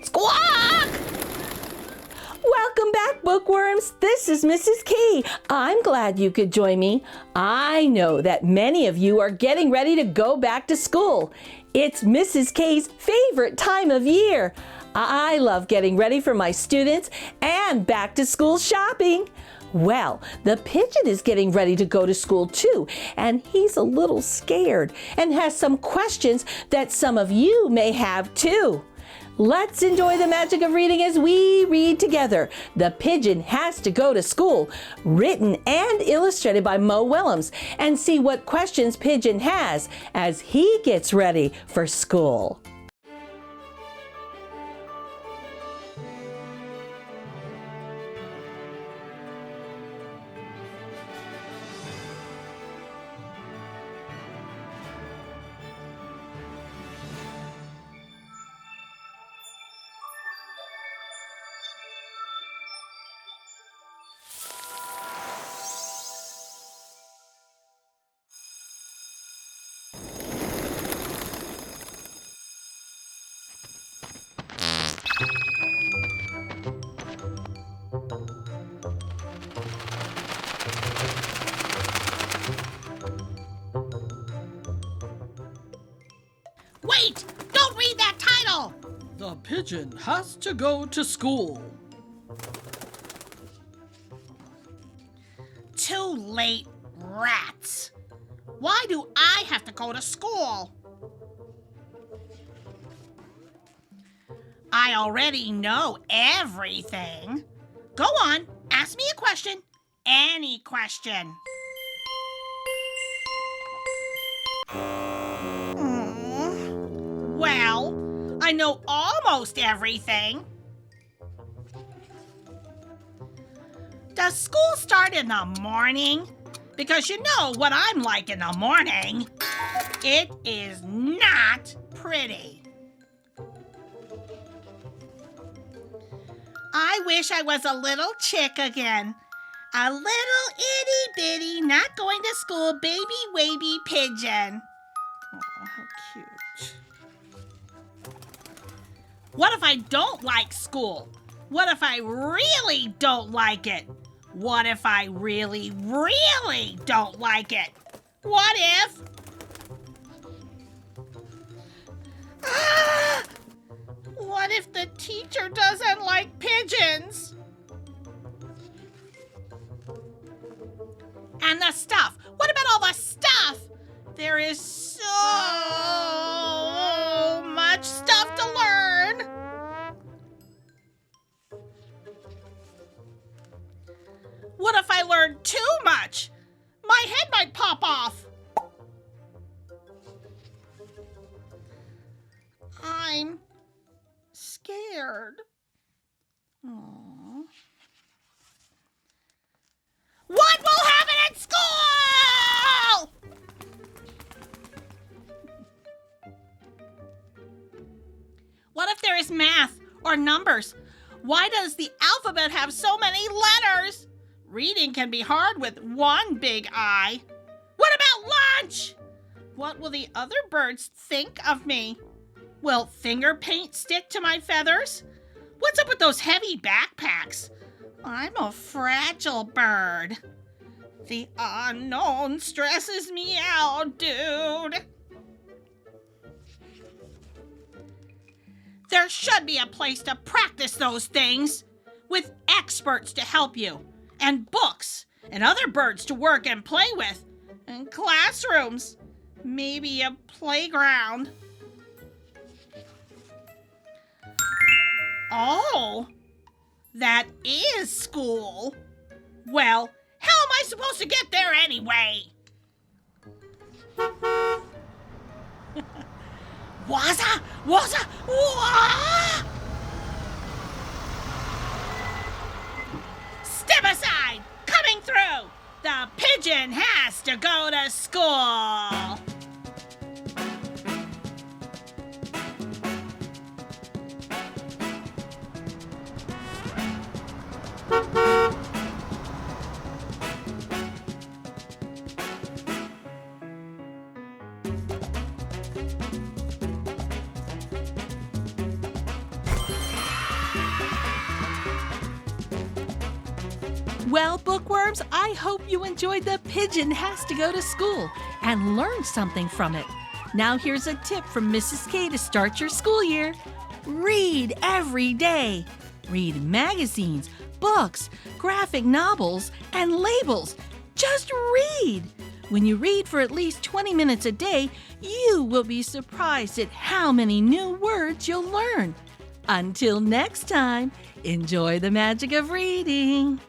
Squawk! Welcome back, Bookworms. This is Mrs. Key. I'm glad you could join me. I know that many of you are getting ready to go back to school. It's Mrs. K's favorite time of year. I love getting ready for my students and back to school shopping. Well, the pigeon is getting ready to go to school too, and he's a little scared and has some questions that some of you may have too. Let's enjoy the magic of reading as we read together. The Pigeon Has to Go to School, written and illustrated by Mo Willems, and see what questions Pigeon has as he gets ready for school. Wait! Don't read that title! The pigeon has to go to school. Too late, rats. Why do I have to go to school? I already know everything. Go on, ask me a question. Any question. Well, I know almost everything. Does school start in the morning? Because you know what I'm like in the morning. It is not pretty. I wish I was a little chick again. A little itty-bitty, not going to school, baby-wavy pigeon. Oh, how cute. What if I don't like school? What if I really don't like it? What if I really, really don't like it? What if... What if the teacher doesn't like pigeons? And the stuff. What about all the stuff? There is so much stuff to learn. What if I learn too much? My head might pop off. I'm scared. Aww. What will happen at school? What if there is math or numbers? Why does the alphabet have so many letters? Reading can be hard with one big I. What about lunch? What will the other birds think of me? Will finger paint stick to my feathers? What's up with those heavy backpacks? I'm a fragile bird. The unknown stresses me out, dude. There should be a place to practice those things, with experts to help you, and books, and other birds to work and play with, and classrooms, maybe a playground. Oh, that is school. Well, how am I supposed to get there anyway? Waza, waza, wah! Step aside, coming through. The pigeon has to go to school. Well, bookworms, I hope you enjoyed the Pigeon Has to Go to School and learned something from it. Now here's a tip from Mrs. K to start your school year. Read every day. Read magazines, books, graphic novels, and labels. Just read. When you read for at least 20 minutes a day, you will be surprised at how many new words you'll learn. Until next time, enjoy the magic of reading.